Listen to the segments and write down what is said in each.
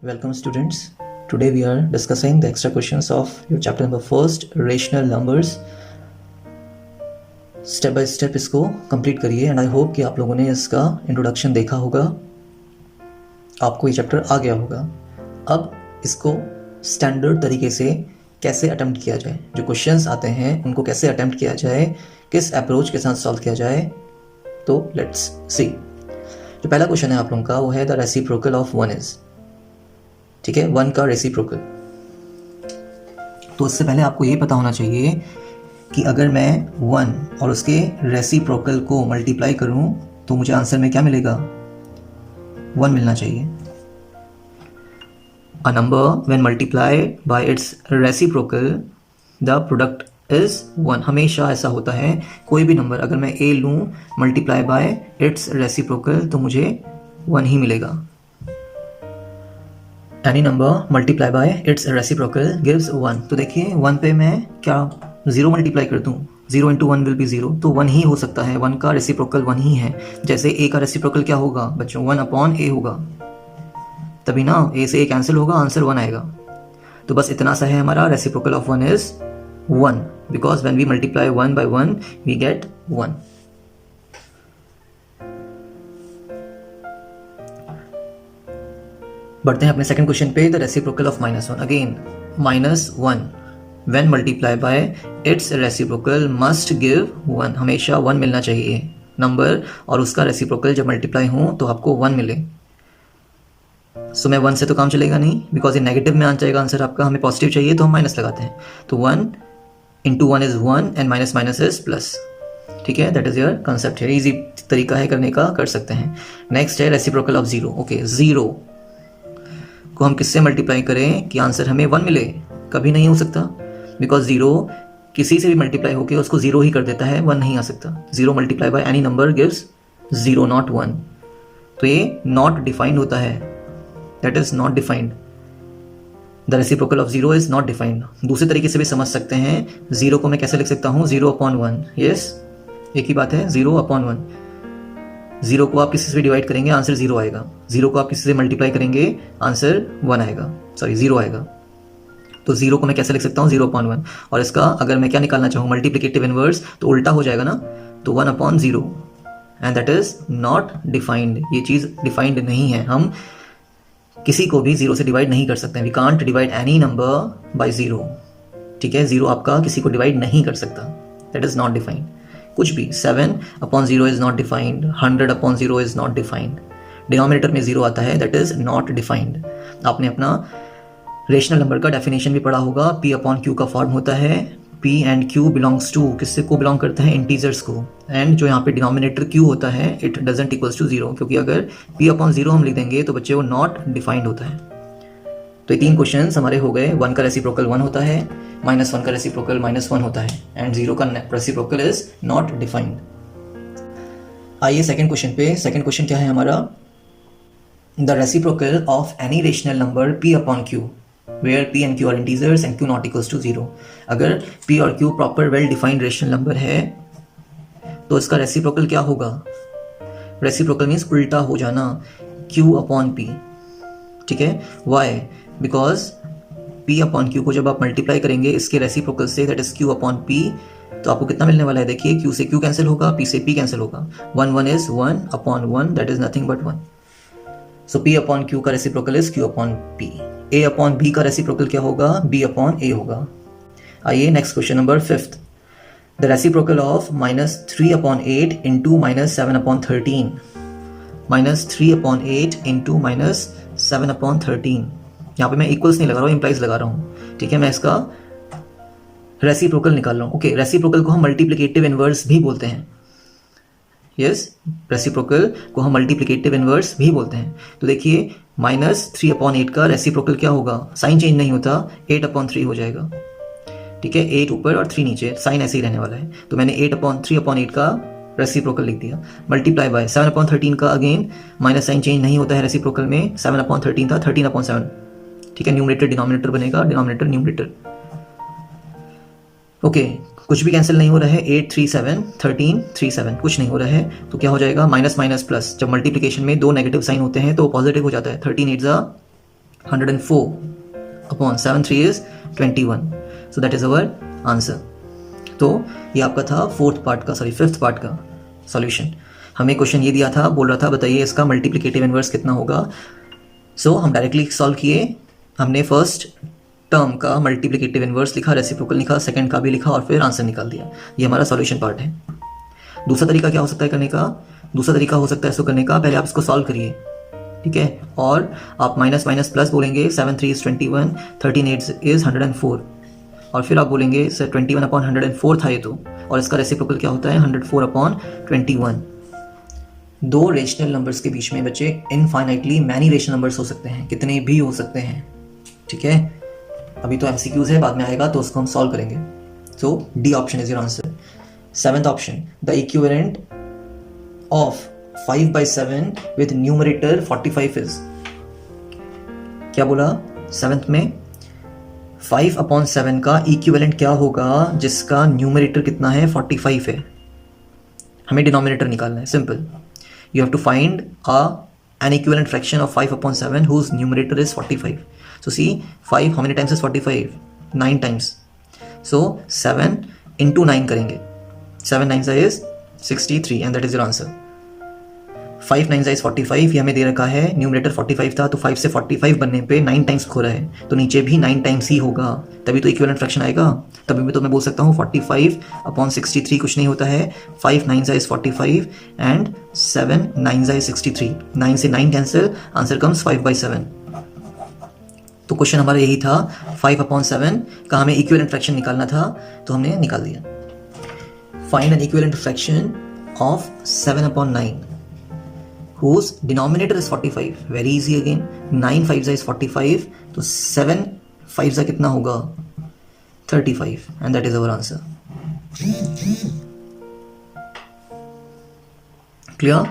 Welcome students. Today we are discussing the extra questions of your chapter number first, rational numbers. Step by step इसको complete करिए and I hope कि आप लोगों ने इसका introduction देखा होगा, आपको ये चैप्टर आ गया होगा। अब इसको स्टैंडर्ड तरीके से कैसे अटेम्प्ट किया जाए, जो क्वेश्चंस आते हैं उनको कैसे अटेम्प्ट किया जाए, किस अप्रोच के साथ सॉल्व किया जाए, तो लेट्स सी। जो पहला क्वेश्चन है आप लोगों का वो है द रेसिप्रोकल ऑफ 1 इज, ठीक है, 1 का रेसिप्रोकल। तो उससे पहले आपको ये पता होना चाहिए कि अगर मैं 1 और उसके रेसिप्रोकल को मल्टीप्लाई करूं तो मुझे आंसर में क्या मिलेगा, 1 मिलना चाहिए। A number when multiply by its reciprocal the product is 1। हमेशा ऐसा होता है, कोई भी नंबर अगर मैं a लूं मल्टीप्लाई बाय इट्स रेसिप्रोकल तो मुझे 1 ही मिलेगा। Any number multiply by its reciprocal gives 1। तो देखिए 1 पे मैं क्या 0 मल्टीप्लाई कर दूँ, 0 इंटू 1 विल बी 0, तो 1 ही हो सकता है। 1 का रेसिप्रोकल 1 ही है। जैसे a का रेसिप्रोकल क्या होगा बच्चों, 1 अपॉन a होगा, तभी ना a से a कैंसिल होगा, आंसर 1 आएगा। तो बस इतना सा है हमारा, reciprocal of 1 is 1 because when we multiply 1 by 1 we get 1। बढ़ते हैं अपने सेकंड क्वेश्चन पे, the reciprocal of -1। Again -1 when multiply by its reciprocal must give 1। हमेशा 1 मिलना चाहिए नंबर, और उसका रेसिप्रोकल जब मल्टीप्लाई हो तो आपको 1 मिले। सो मैं 1 से तो काम चलेगा नहीं बिकॉज ये नेगेटिव में आ जाएगा आंसर आपका, हमें पॉजिटिव चाहिए तो हम माइनस लगाते हैं। तो 1 into 1 is 1 and minus minus is plus, ठीक है, दैट इज योर कंसेप्ट है। इजी तरीका है करने का, कर सकते हैं। नेक्स्ट है रेसिप्रोकल ऑफ 0। ओके, 0 को हम किससे मल्टीप्लाई करें कि आंसर हमें 1 मिले, कभी नहीं हो सकता बिकॉज 0 किसी से भी मल्टीप्लाई होकर उसको 0 ही कर देता है, 1 नहीं आ सकता। 0 multiply by any number gives 0 not 1। तो ये नॉट डिफाइंड होता है, that is not defined. The reciprocal of 0 is not defined. दूसरे तरीके से भी समझ सकते हैं, 0 को मैं कैसे लिख सकता हूँ, 0 अपॉन 1। यस, एक ही बात है, 0 अपॉन 1। 0 को आप किसी से डिवाइड करेंगे आंसर 0 आएगा, 0 को आप किसी से मल्टीप्लाई करेंगे आंसर 1 आएगा, सॉरी 0 आएगा। तो 0 को मैं कैसे लिख सकता हूँ, 0 अपॉन 1। और इसका अगर मैं क्या निकालना चाहूँ, मल्टीप्लिकेटिव इनवर्स, तो उल्टा हो जाएगा ना, तो 1 upon 0 and that is not defined. ये चीज़ डिफाइंड नहीं है, हम किसी को भी 0 से डिवाइड नहीं कर सकते हैं। We can't divide any number by 0, ठीक है। 0 आपका किसी को डिवाइड नहीं कर सकता, दैट इज नॉट डिफाइंड। कुछ भी 7 upon 0 is not defined, 100 upon 0 is not defined. Denominator में 0 आता है, दैट इज नॉट डिफाइंड। आपने अपना रेशनल नंबर का डेफिनेशन भी पढ़ा होगा, p अपॉन q का फॉर्म होता है p and q belongs to, किससे को बिलोंग करते हैं, इंटीजर्स को। एंड जो यहाँ पे डिनोमिनेटर q होता है इट डजंट इक्वल्स टू 0, क्योंकि अगर p अपॉन 0 हम लिख देंगे तो बच्चे वो नॉट डिफाइंड होता है। तो ये 3 क्वेश्चन हमारे हो गए। 1 का रेसिप्रोकल 1 होता है, -1 का रेसिप्रोकल -1 होता है, एंड 0 का रेसिप्रोकल इज नॉट डिफाइंड। आइए सेकंड क्वेश्चन पे। सेकंड क्वेश्चन क्या है हमारा, the reciprocal of any rational number p upon q where p and q are integers and q not equals to 0। अगर p और q proper well defined rational number है तो इसका reciprocal क्या होगा, रेसिप्रोकल मीन्स उल्टा हो जाना, q अपॉन p, ठीक है। why? Because p upon q को जब आप मल्टीप्लाई करेंगे इसके रेसिप्रोकल से, that is q upon p, तो आपको कितना मिलने वाला है, देखिए q से q कैंसिल होगा, p से p कैंसिल होगा, 1 1 is 1 upon 1, that is nothing but 1। So p upon q का reciprocal is q upon p। a upon b का रेसिप्रोकल क्या होगा, b अपॉन a होगा। आइए next question number 5th, the reciprocal of -3 upon 8 into -7 upon 13। -3 upon 8 into -7 upon 13। यहाँ पे मैं equals नहीं लगा रहा हूँ, इम्प्लाइज लगा रहा हूँ, ठीक है। मैं इसका रेसिप्रोकल निकाल रहा हूँ। ओके, रेसिप्रोकल को हम मल्टीप्लिकेटिव इनवर्स भी बोलते हैं। यस, रेसिप्रोकल को हम मल्टीप्लिकेटिव इनवर्स भी बोलते हैं। तो देखिए -3 अपॉन 8 का रेसिप्रोकल क्या होगा, साइन चेंज नहीं होता, 8 अपॉन 3 हो जाएगा, ठीक है। 8 ऊपर और 3 नीचे, साइन ऐसे ही रहने वाला है। तो मैंने 3 अपॉन 8 का रेसिप्रोकल लिख दिया। मल्टीप्लाई बाय 7 अपॉन 13 का, अगेन माइनस साइन चेंज नहीं होता है रेसिप्रोकल में, 7 अपॉन 13 था, 13 अपॉन 7, ठीक है। न्यूमरेटर डिनोमिनेटर बनेगा, डिनोमिनेटर न्यूमरेटर। ओके, कुछ भी कैंसिल नहीं हो रहा है, 8 3 7 13 3 7 कुछ नहीं हो रहा है, तो क्या हो जाएगा, माइनस माइनस प्लस। जब मल्टीप्लिकेशन में 2 नेगेटिव साइन होते हैं तो पॉजिटिव हो जाता है, 13 8 ज़ा 104 upon 7 3 is 21. So that is our answer. तो ये आपका था फिफ्थ पार्ट का सॉल्यूशन. हमें क्वेश्चन ये दिया था, बोल रहा था बताइए इसका मल्टीप्लिकेटिव इनवर्स कितना होगा. सो हम डायरेक्टली सॉल्व किए. हमने फर्स्ट टर्म का मल्टीप्लिकेटिव इनवर्स लिखा, रेसिप्रोकल लिखा, सेकंड का भी लिखा और फिर आंसर निकाल दिया. ये हमारा सॉल्यूशन पार्ट है. दूसरा तरीका क्या हो सकता है करने का? दूसरा तरीका हो सकता है इसको करने का, पहले आप इसको सॉल्व करिए, ठीक है, और आप माइनस माइनस प्लस बोलेंगे. 7 3 इज 21, 13 8 इज 104 और फिर आप बोलेंगे सर 21 अपॉन 104 था ये तो, और इसका रेसिप्रोकल क्या होता है 104 अपॉन 21. दो रेशनल नंबर्स के बीच में बच्चे इनफाइनाइटली मैनी रेशनल नंबर्स हो सकते हैं, कितने भी हो सकते हैं, ठीक है. अभी तो एमसीक्यूज है, बाद में आएगा तो उसको हम सॉल्व करेंगे. So D option is your answer. Seventh option, the equivalent of 5/7 with numerator 45 is. क्या बोला? सेवेंथ में 5/7 का इक्विवेलेंट क्या होगा जिसका न्यूमरेटर कितना है 45 है. हमें डिनोमिनेटर निकालना है. Simple, you have to find an equivalent fraction of 5/7 whose numerator is 45. So see, 5 how many times is 45? 9 times. So 7 into 9 करेंगे. 7 9 is 63 and that is your answer. 5 9 is 45. ये हमें दे रखा है, न्यूमरेटर 45 था तो 5 से 45 बनने पे 9 टाइम्स खो रहा है, तो नीचे भी 9 टाइम्स ही होगा, तभी तो इक्विवेलेंट फ्रैक्शन आएगा. तभी भी तो मैं बोल सकता हूँ 45/63 कुछ नहीं होता है. 5 9 is 45 एंड 7 9 is 63. 9 से 9 कैंसिल, आंसर कम्स 5/7. तो क्वेश्चन हमारा यही था. 5/7 का हमें इक्विवेलेंट फ्रैक्शन निकालना था तो हमने निकाल दिया. Find N equivalent fraction of 7/9 whose denominator is 45. Very easy again. 9 5 is 45, तो 7 5 कितना होगा 35 and that is our answer. Clear?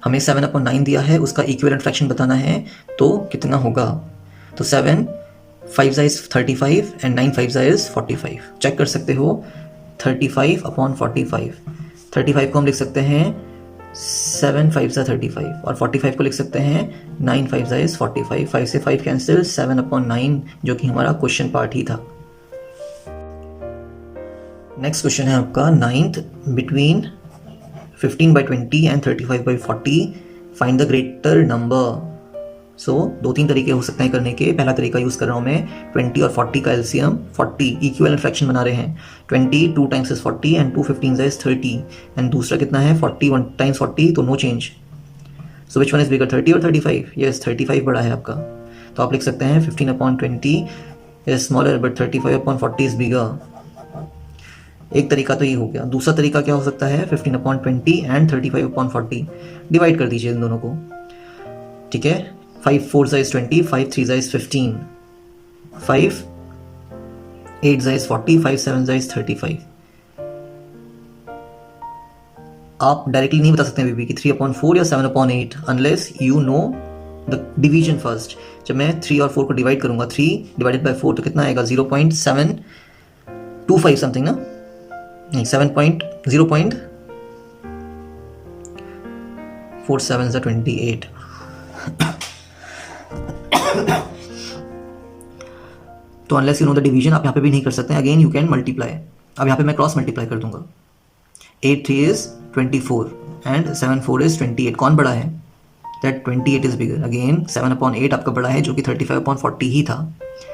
हमें 7/9 दिया है, उसका इक्विवेलेंट फ्रैक्शन बताना है तो कितना होगा. तो 7 5 is 35 and 9 5 is 45. चेक कर सकते हो. 35/45. 35 को हम लिख सकते हैं 7 5 35 और 45 को लिख सकते हैं 9 5 is 45. 5 से 5 कैंसिल, 7/9 जो कि हमारा क्वेश्चन पार्ट ही था. नेक्स्ट क्वेश्चन है आपका 9th. Between 15/20 and 35/40 find the greater number. So 2-3 तरीके हो सकते हैं करने के. पहला तरीका यूज कर रहा हूं मैं 20 और 40 का एलसीएम. 40 इक्विवेलेंट फ्रैक्शन बना रहे हैं. 20 2 times is 40 and 2 15 is 30 and दूसरा कितना है 40 1 times 40 तो no change. So which one is bigger 30 और 35? यस 35 बड़ा है आपका, तो आप लिख सकते हैं 15/20 is smaller but 35/40 is bigger. एक तरीका तो ये हो गया. दूसरा तरीका क्या हो सकता है 15/20 एंड 35/40. डिवाइड कर दीजिए इन दोनों को, ठीक है. 5 4 is 20, 5 3 is 15, 5 8 is 40, 5 7 is 35. आप डायरेक्टली नहीं बता सकते अभी कि 3/4 या 7/8 unless you know the division first. जब मैं 3 और 4 को डिवाइड करूंगा, 3 डिवाइडेड बाय 4 तो कितना आएगा 0.725 समथिंग ना, नहीं 0.47 28. तो unless you know the division आप यहाँ पे भी नहीं कर सकते. Again you can multiply. अब यहाँ पे मैं क्रॉस मल्टीप्लाई कर दूंगा. 8 3 is 24 एंड 7 4 is 28. कौन बड़ा है? That 28 is bigger. अगेन 7/8 आपका बड़ा है जो कि 35/40 ही था.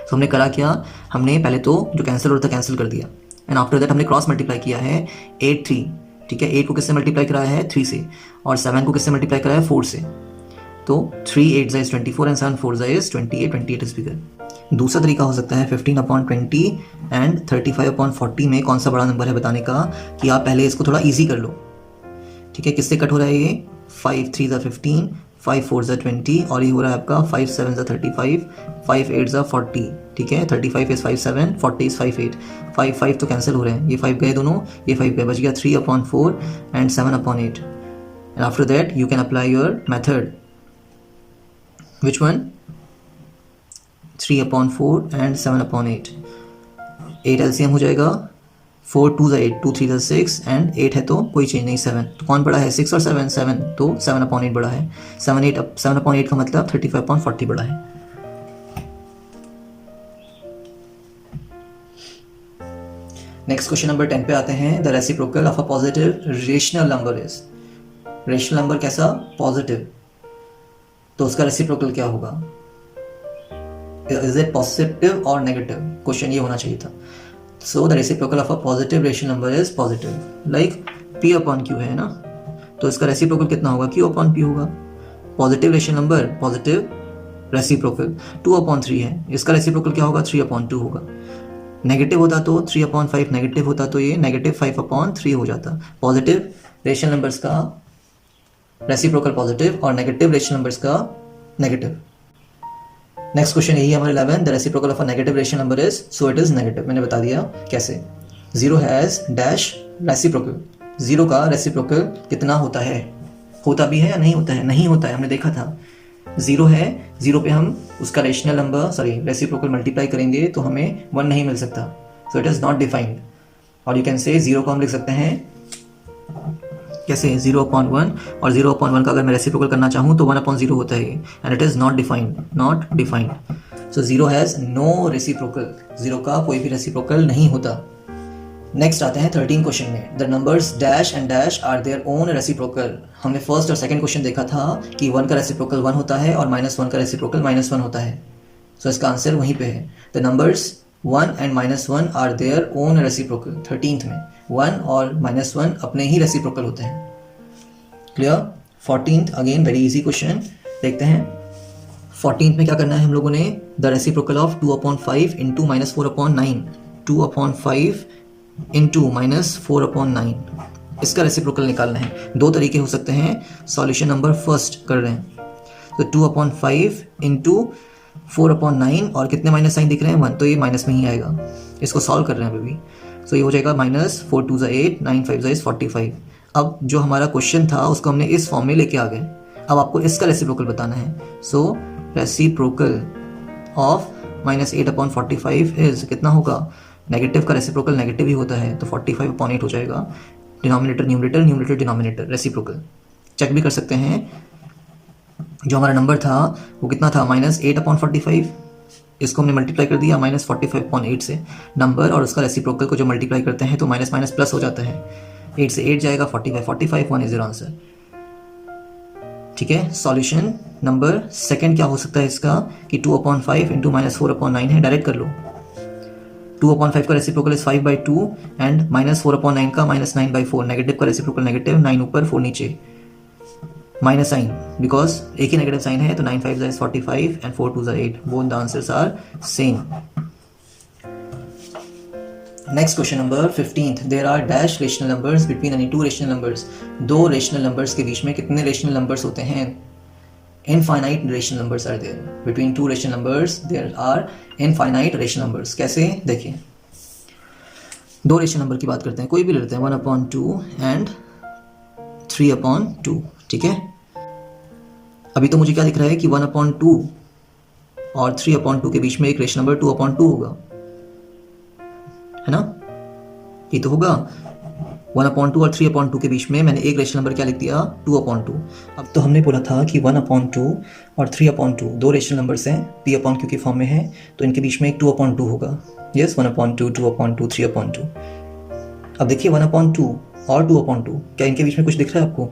तो हमने करा क्या, हमने पहले तो जो कैंसिल होता कैंसिल कर दिया एंड आफ्टर दैट हमने क्रॉस मल्टीप्लाई किया है 8 3. ठीक है, 8 को किससे मल्टीप्लाई कराया है 3 से और 7 को किससे मल्टीप्लाई कराया है 4 से. तो 3 8 is 24 and 7 4 is 28. 28 is bigger. दूसरा तरीका हो सकता है 15/20 एंड 35/40 में कौन सा बड़ा नंबर है बताने का, कि आप पहले इसको थोड़ा इजी कर लो. ठीक है, किससे कट हो रहा है ये 5 3 is 15, 5 4 is 20 और ये हो रहा है आपका 5 7 is 35, 5 8 is 40. ठीक है, 35 is 5 7, 40 is 5 8. 5 5 तो कैंसिल हो रहे हैं, ये 5 गए दोनों, ये 5 गए, बच गया 3/4 and 7/8. And after that you can apply your method. Which one? 3/4 and 7/8. 8 LCM हो जाएगा. 4 2 is 8, 2 3 is 6 एंड 8 है तो कोई चेंज नहीं. 7 तो कौन बड़ा है 6 और 7? 7 तो 7/8 बड़ा है. 7/8 का मतलब 35/40 बड़ा है. नेक्स्ट क्वेश्चन नंबर 10 पे आते हैं। The reciprocal of a positive rational number is, rational number कैसा, पॉजिटिव, तो उसका रेसिप्रोकल क्या होगा, इज इट पॉजिटिव और नेगेटिव, क्वेश्चन ये होना चाहिए था। So the reciprocal of a positive rational number is positive, like p upon q है ना, तो इसका रेसिप्रोकल कितना होगा, q अपॉन p होगा। Positive rational number, positive reciprocal 2 upon 3 है, इसका रेसिप्रोकल क्या होगा, 3 अपॉन 2 होगा। नेगेटिव होता तो 3 अपॉन 5 नेगेटिव होता तो ये नेगेटिव 5 अपॉन 3 हो जाता। पॉजिटिव रेशनल नंबर्स का रेसिप्रोकल पॉजिटिव और नेगेटिव रेशनल नंबर्स का नेगेटिव। नेक्स्ट क्वेश्चन यही है हमारे 11, the reciprocal of a negative rational number is, so it is negative, मैंने बता दिया कैसे। 0 हैज डैश रेसिप्रोकल, 0 का रेसिप्रोकल कितना होता है, होता भी है या नहीं होता है, नहीं होता है, हमने देखा था। 0 है, 0 पे हम उसका रेशनल नंबर रेसिप्रोकल मल्टीप्लाई करेंगे तो हमें 1 नहीं मिल सकता, so it is not defined. और यू कैन से 0 को हम लिख सकते हैं कैसे, 0 अपॉन 1, और 0 अपॉन 1 का अगर मैं रेसिप्रोकल करना चाहूँ तो 1 अपॉन 0 होता है, and it is not defined, not defined. So 0 has no reciprocal, 0 का कोई भी रेसिप्रोकल नहीं होता। नेक्स्ट आते हैं 13 क्वेश्चन में, the numbers dash and dash are their own reciprocal. हमने फर्स्ट और सेकंड क्वेश्चन देखा था कि 1 का रेसिप्रोकल 1 होता है और -1 का रेसिप्रोकल -1 होता है, सो इसका आंसर वहीं पे है। The numbers 1 and -1 are their own reciprocal, 13th में 1 और -1 अपने ही रेसिप्रोकल होते हैं। Clear. 14th again very easy question, देखते हैं। 14th में क्या करना है हम लोगों ने, the reciprocal of 2 upon 5 into -4 upon 9, 2 upon 5 into -4 upon 9, इसका रेसिप्रोकल निकालना है। दो तरीके हो सकते हैं, सॉल्यूशन नंबर फर्स्ट कर रहे हैं, तो 2 अपॉन 5 इंटू 4 अपॉन 9, और कितने माइनस साइन दिख रहे हैं, 1, तो ये माइनस में ही आएगा। इसको सॉल्व कर रहे हैं अभी भी, सो ये हो जाएगा -4 2 8, 9 5 इज 45। अब जो हमारा क्वेश्चन था उसको हमने इस फॉर्म में लेके आ गए, अब आपको इसका रेसिप्रोकल बताना है। सो रेसिप्रोकल ऑफ -8 अपॉन 45 इज कितना होगा, नेगेटिव का रेसिप्रोकल नेगेटिव ही होता है, तो 45 अपॉन 8 हो जाएगा। Denominator numerator, numerator denominator, reciprocal check भी कर सकते हैं। जो हमारा नंबर था वो कितना था, -8 अपॉन 45, इसको हमने मल्टीप्लाई कर दिया -45 अपॉन 8 से, नंबर और उसका रेसिप्रोकल को जो मल्टीप्लाई करते हैं तो माइनस माइनस प्लस हो जाता है, 8 से 8 जाएगा 45, 1 इज योर आंसर। ठीक है। सॉल्यूशन नंबर सेकंड क्या हो सकता है इसका, कि 2 अपॉन 5 इंटू -4 अपॉन 9 है, डायरेक्ट कर लो। 2 अपॉन 5 का रेसिप्रोकल इज 5/2 एंड -4 अपॉन 9 का -9/4, नेगेटिव का रेसिप्रोकल नेगेटिव, 9 ऊपर 4 नीचे, माइनस साइन बिकॉज एक ही नेगेटिव साइन है, तो 9 5 is 45 and 4 2 8, both the answers are same. Next question number 15th, there are dash rational numbers between any two rational numbers. दो rational numbers के बीच में कितने रेशनल नंबर्स होते हैं, infinite rational numbers are there, between two rational numbers there are infinite rational numbers. कैसे, देखिए, दो रेशनल नंबर की बात करते हैं, कोई भी ले लेते हैं, 1/2 एंड 3/2, ठीक है। अभी तो मुझे क्या दिख रहा है कि 1/2 और 3/2 के बीच में एक रेशनल नंबर 2/2 होगा, है ना, ये तो होगा। 1/2 और 3/2 के बीच में मैंने एक रेशनल नंबर क्या लिख दिया, 2/2। अब तो हमने बोला था कि 1/2 और 3/2 दो रेशनल नंबर्स हैं, p/q के फॉर्म में है, तो इनके बीच में एक 2/2 होगा। यस, 1/2, 2/2, 3/2। अब देखिए 1/2 और 2/2, क्या इनके बीच में कुछ दिख रहा है आपको,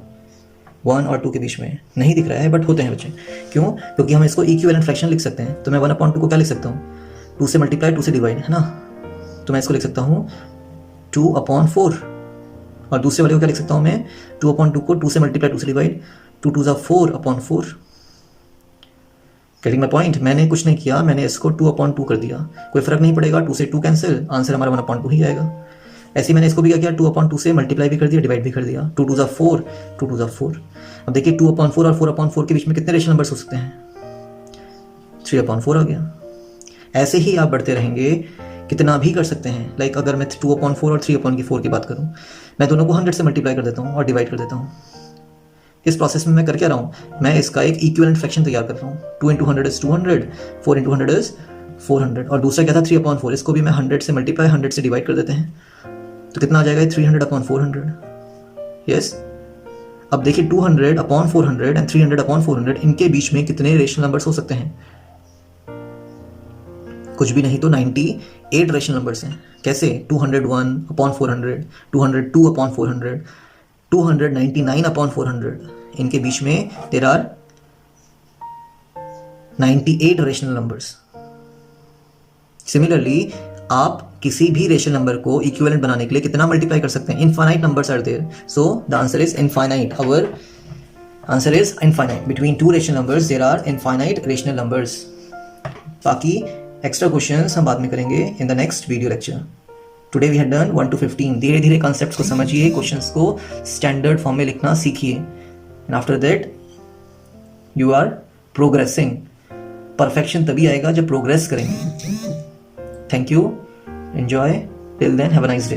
1 और 2 के बीच में नहीं दिख रहा है, बट होते हैं बच्चे। क्यों, क्योंकि हम इसको इक्विवेलेंट फ्रैक्शन लिख सकते हैं। तो मैं 1/2 को क्या लिख सकता हूँ, 2 से मल्टीप्लाई 2 से डिवाइड, है ना, तो मैं इसको लिख सकता हूँ 2/4, और दूसरे वाले को क्या लिख सकता हूँ मैं, 2/2 को 2 से मल्टीप्लाई 2 से डिवाइड, 2 2 4/4। गेटिंग माय पॉइंट, मैंने कुछ नहीं किया, मैंने इसको 2/2 कर दिया, कोई फर्क नहीं पड़ेगा, 2 से 2 कैंसिल, आंसर हमारा 1/2 ही आएगा। ऐसे मैंने इसको भी क्या किया, 2/2 से मल्टीप्लाई भी कर दिया, डिवाइड भी कर दिया, 2 2 4, 2 2 4। अब देखिए 2/4 और 4/4 के बीच में कितने रेशनल नंबर्स हो सकते हैं, 3/4 आ गया। ऐसे ही आप बढ़ते रहेंगे, कितना भी कर सकते हैं। लाइक अगर मैं 2/4 और 3/4 की बात करूँ, मैं दोनों को 100 से मल्टीप्लाई कर देता हूँ और डिवाइड कर देता हूँ। इस प्रोसेस में मैं कर क्या रहा हूँ, मैं इसका एक इक्विवेलेंट फ्रैक्शन तैयार कर रहा हूँ। 2 × 100 इज 200, 4 × 100 इज 400, और दूसरा क्या था 3/4, इसको भी मैं 100 से मल्टीप्लाई 100 से डिवाइड कर देते हैं, तो कितना आ जाएगा 300/400। यस। अब देखिए 200/400 एंड 300/400, इनके बीच में कितने रेशनल नंबर्स हो सकते हैं, कुछ भी नहीं तो 98 रेशनल नंबर्स हैं। कैसे? 201 अपॉन 400, 202 अपॉन 400, 299 अपॉन 400, इनके बीच में there are 98 rational numbers. Similarly आप किसी भी रेशनल नंबर को इक्विवेलेंट बनाने के लिए कितना मल्टीप्लाई कर सकते हैं? Infinite numbers are there, so the answer is infinite. Our answer is infinite. Between two rational numbers there are infinite rational numbers. बाकी एक्स्ट्रा क्वेश्चंस हम बाद में करेंगे in the next video lecture. Today we had done 1 to 15। धीरे धीरे concepts को समझिए, questions को स्टैंडर्ड फॉर्म में लिखना सीखिए, and after that you are progressing. Perfection तभी आएगा जब प्रोग्रेस करेंगे। Thank you, enjoy, till then have a nice day.